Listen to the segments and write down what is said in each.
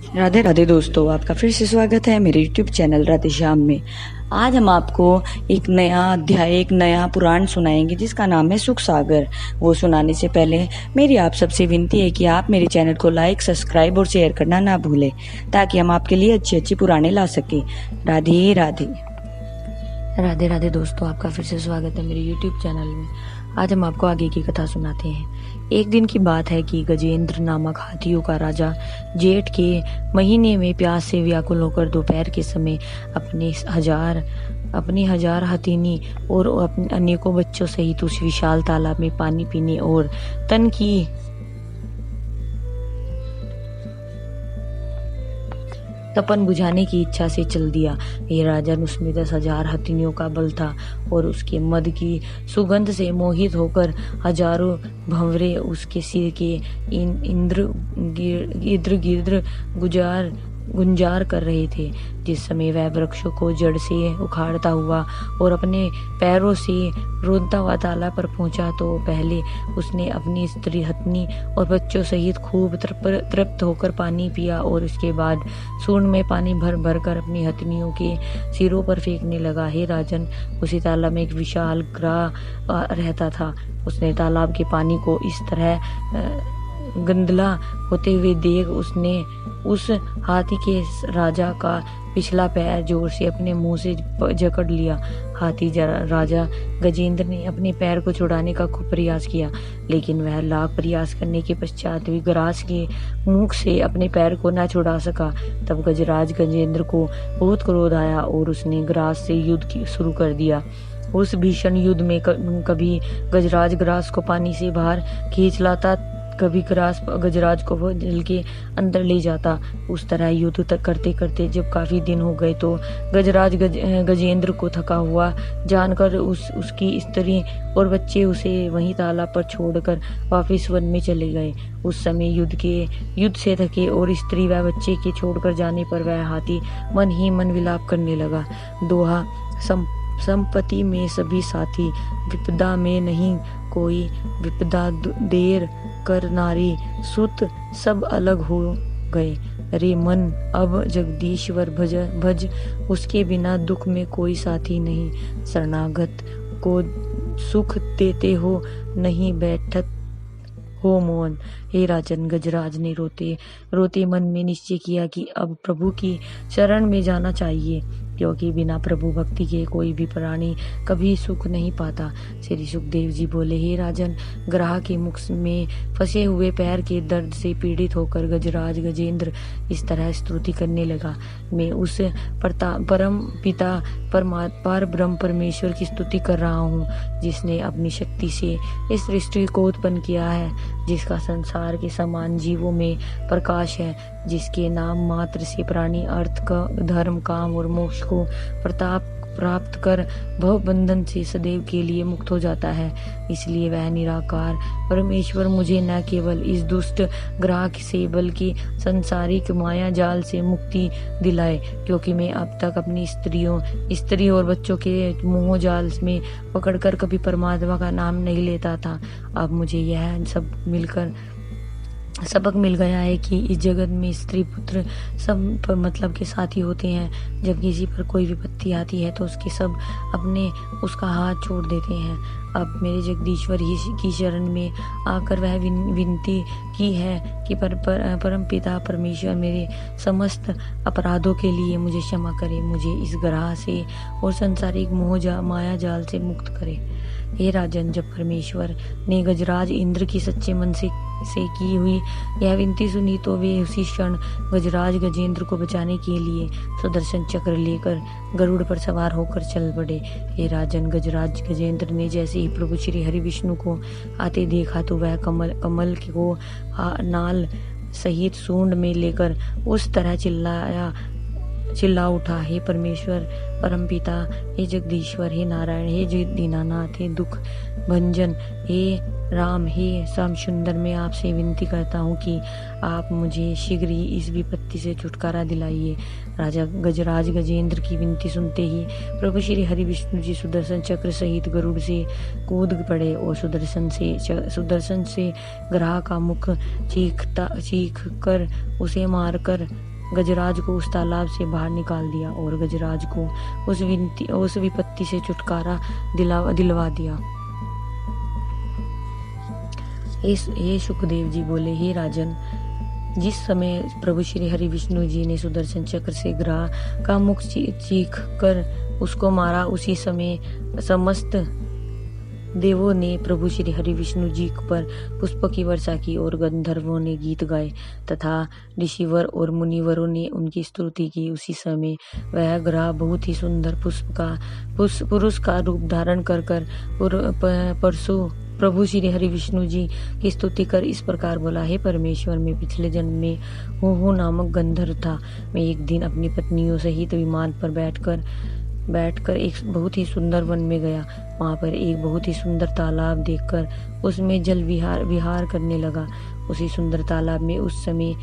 राधे राधे दोस्तों, आपका फिर से स्वागत है मेरे YouTube चैनल राधे श्याम में। आज हम आपको एक नया अध्याय, एक नया पुराण सुनाएंगे जिसका नाम है सुख सागर। वो सुनाने से पहले मेरी आप सबसे विनती है कि आप मेरे चैनल को लाइक, सब्सक्राइब और शेयर करना ना भूलें, ताकि हम आपके लिए अच्छी अच्छी पुराने ला सकें। राधे राधे। राधे राधे दोस्तों, आपका फिर से स्वागत है मेरे YouTube चैनल में। आज हम आपको आगे की कथा सुनाते हैं। एक दिन की बात है कि गजेंद्र नामक हाथियों का राजा जेठ के महीने में प्यास से व्याकुल होकर दोपहर के समय अपनी हजार हथिनी और अपने अनेकों बच्चों सहित उस विशाल तालाब में पानी पीने और तन की तपन बुझाने की इच्छा से चल दिया। ये राजन, उसमें 10,000 हथिनियों का बल था और उसके मद की सुगंध से मोहित होकर हजारों भंवरे उसके सिर के इर्द गिर्द गुंजार कर रहे थे। जिस समय वह वृक्षों को जड़ से उखाड़ता हुआ और अपने पैरों से रोंदता हुआ तालाब पर पहुंचा, तो पहले उसने अपनी स्त्री हथनी और बच्चों सहित खूब तृप्त होकर पानी पिया और उसके बाद सूंड में पानी भर भर कर अपनी हथनियों के सिरों पर फेंकने लगा। हे राजन, उसी तालाब में एक विशाल ग्राह रहता था। उसने तालाब के पानी को इस तरह गंदला होते हुए देख उसने उस हाथी के राजा का पिछला पैर जोर से अपने मुंह से जकड़ लिया। राजा गजेंद्र ने अपने पैर को छुड़ाने का खूब प्रयास किया, लेकिन वह लाख प्रयास करने के पश्चात भी ग्रास के मुख से अपने पैर को न छुड़ा सका। तब गजराज गजेंद्र को बहुत क्रोध आया और उसने ग्रास से युद्ध शुरू कर दिया। उस भीषण युद्ध में कभी गजराज ग्रास को पानी से बाहर खींच लाता, कभी ग्रास गजराज को वो जल के अंदर ले जाता। उस तरह युद्ध तक करते करते जब काफी दिन हो गए, तो गजराज गजेंद्र को थका हुआ जानकर उसकी स्त्री और बच्चे उसे वहीं तालाब पर छोड़कर वापस वन में चले गए। उस समय युद्ध से थके और स्त्री व बच्चे के छोड़कर जाने पर वह हाथी मन ही मन विलाप करने लगा। दोहा, संपत्ति में सभी साथी, विपदा में नहीं कोई विपदा, देर कर नारी सुत सब अलग हो गए। रे मन अब जगदीश्वर भज, उसके बिना दुख में कोई साथी नहीं। शरणागत को सुख देते हो, नहीं बैठत हो मौन। हे राजन, गजराज ने रोते रोते मन में निश्चय किया कि अब प्रभु की शरण में जाना चाहिए, क्योंकि बिना प्रभु भक्ति के कोई भी प्राणी कभी सुख नहीं पाता। श्री सुखदेव जी बोले, हे राजन, ग्राह के मुख में फंसे हुए पैर के दर्द से पीड़ित होकर गजराज गजेंद्र इस तरह स्तुति करने लगा। मैं उस परम पिता पर ब्रह्म परमेश्वर की स्तुति कर रहा हूँ, जिसने अपनी शक्ति से इस सृष्टि को उत्पन्न किया है, जिसका संसार के समान जीवों में प्रकाश है, जिसके नाम मात्र से प्राणी अर्थ का धर्म काम और मोक्ष को प्राप्त कर भव बंधन से सदैव के लिए मुक्त हो जाता है। इसलिए वह निराकार परमेश्वर मुझे न केवल इस दुष्ट ग्राह से बल्कि संसारिक माया जाल से मुक्ति दिलाए, क्योंकि मैं अब तक अपनी स्त्री और बच्चों के मोह जाल में पकड़कर कभी परमात्मा का नाम नहीं लेता था। अब मुझे यह सबक मिल गया है कि इस जगत में स्त्री पुत्र सब मतलब के साथी होते हैं। जब किसी पर कोई विपत्ति आती है तो उसका हाथ छोड़ देते हैं। अब मेरे जगदीश्वर ही की शरण में आकर वह विनती की है कि परम पिता परमेश्वर मेरे समस्त अपराधों के लिए मुझे क्षमा करे, मुझे इस ग्रह से और सांसारिक मोह माया जाल से मुक्त करे। हे राजन, जब परमेश्वर ने गजराज इंद्र की सच्चे मन से की हुई यह विनती सुनी, तो वे उसी क्षण गजराज गजेंद्र को बचाने के लिए सुदर्शन चक्र लेकर गरुड़ पर सवार होकर चल पड़े। हे राजन, गजराज गजेंद्र ने जैसे ही प्रभु श्री हरि विष्णु को आते देखा, तो वह कमल को नाल सहित सूंड में लेकर उस तरह चिल्ला उठा, हे परमेश्वर परमपिता, हे जगदीश्वर, हे नारायण, हे दीनानाथ, हे दुख भंजन, हे राम, हे श्याम सुंदर, मैं आपसे विनती करता हूँ कि आप मुझे शीघ्र ही इस विपत्ति से छुटकारा दिलाइए। राजा गजराज गजेंद्र की विनती सुनते ही प्रभु श्री हरि विष्णु जी सुदर्शन चक्र सहित गरुड़ से कूद पड़े और सुदर्शन से ग्राह का मुख चीख कर उसे मारकर गजराज को उस तालाब से बाहर निकाल दिया और गजराज को उस विपत्ति से छुटकारा दिलवा दिया। हे सुखदेव जी बोले, हे राजन, जिस समय प्रभु श्री हरि विष्णु जी ने सुदर्शन चक्र से ग्रह का मुख चीख कर उसको मारा, उसी समय समस्त देवों ने प्रभु श्री हरि विष्णु जी पर पुष्प की वर्षा की और गंधर्वों ने गीत गाए तथा ऋषिवर और मुनिवरों ने उनकी स्तुति की। उसी समय वह ग्रह बहुत ही सुंदर पुरुष का रूप धारण कर परसों प्रभु श्री हरि विष्णु जी की स्तुति कर इस प्रकार बोला, हे परमेश्वर, मैं पिछले जन्म में हो नामक गंधर्व था। मैं एक दिन अपनी पत्नियों सहित विमान पर बैठकर एक बहुत ही सुंदर वन में गया। वहां पर एक बहुत ही सुंदर तालाब देखकर उसमें जल विहार करने लगा। उसी सुंदर तालाब में उस समय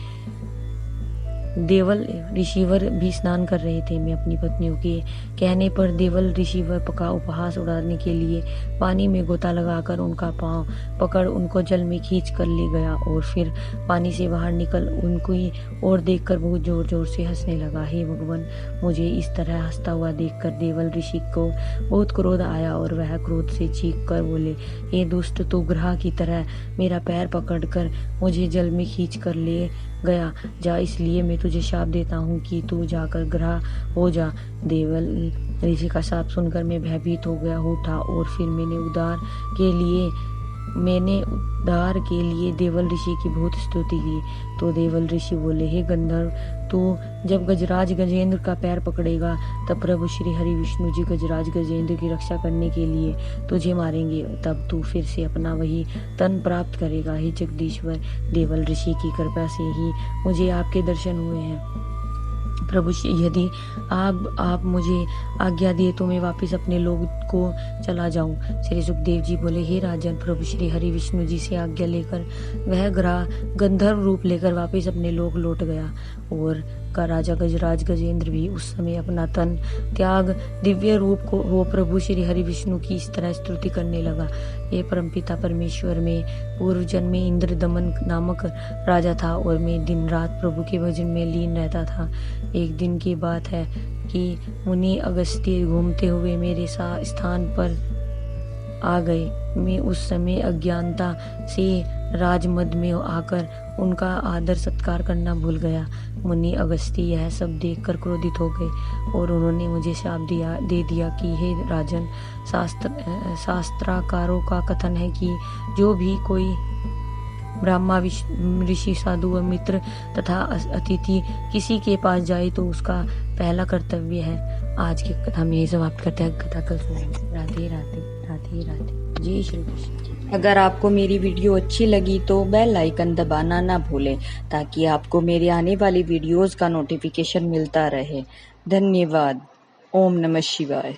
देवल ऋषिवर भी स्नान कर रहे थे। मैं अपनी पत्नियों के कहने पर देवल ऋषिवर का उपहास उड़ाने के लिए पानी में गोता लगाकर उनका पांव पकड़ उनको जल में खींच कर ले गया और फिर पानी से बाहर निकल उनकी ओर देखकर बहुत जोर जोर से हंसने लगा। हे भगवान, मुझे इस तरह हंसता हुआ देखकर देवल ऋषि को बहुत क्रोध आया और वह क्रोध से चीख कर बोले, हे दुष्ट, तू ग्रह की तरह मेरा पैर पकड़कर मुझे जल में खींच कर ले गया जा, इसलिए मैं तुझे शाप देता हूँ कि तू जाकर ग्रह हो जा। देवल ऋषि का शाप सुनकर मैं भयभीत हो गया उठा और फिर मैंने उद्धार के लिए देवल ऋषि की बहुत स्तुति की। तो देवल ऋषि बोले, हे गंधर्व, तू जब गजराज गजेंद्र का पैर पकड़ेगा तब प्रभु श्री हरि विष्णु जी गजराज गजेंद्र की रक्षा करने के लिए तुझे मारेंगे, तब तू फिर से अपना वही तन प्राप्त करेगा। हे जगदीश्वर, देवल ऋषि की कृपा से ही मुझे आपके दर्शन हुए हैं। प्रभु, यदि आप मुझे आज्ञा दिए तो मैं वापस अपने लोग को चला जाऊं। श्री सुखदेव जी बोले, हे राजन, प्रभु श्री हरि विष्णु जी से आज्ञा लेकर वह ग्रह गंधर्व रूप लेकर वापस अपने लोग लौट गया और का राजा गजराज गजेंद्र भी उस समय अपना तन त्याग दिव्य रूप को हो प्रभु श्री हरि विष्णु की इस तरह स्तुति करने लगा। ये परमपिता परमेश्वर में पूर्व जन्म में इंद्र दमन नामक राजा था और मैं दिन रात प्रभु के भजन में लीन रहता था। एक दिन की बात है कि मुनि अगस्त्य घूमते हुए मेरे स्थान पर आ गए। मैं उस समय अज्ञानता से राजमद में आकर उनका आदर सत्कार करना भूल गया। मुनि अगस्त्य यह सब देखकर क्रोधित हो गए और उन्होंने मुझे शाप दे दिया कि हे राजन, शास्त्राकारों का कथन है कि जो भी कोई ब्रह्मा ऋषि साधु व मित्र तथा अतिथि किसी के पास जाए तो उसका पहला कर्तव्य है। आज की कथा में यही समाप्त करते हैं। कथा कल सुनेंगे। राधे राधे राधे राधे। जय श्री कृष्ण। अगर आपको मेरी वीडियो अच्छी लगी तो बेल आइकन दबाना ना भूलें ताकि आपको मेरे आने वाली वीडियोस का नोटिफिकेशन मिलता रहे। धन्यवाद। ओम नमः शिवाय।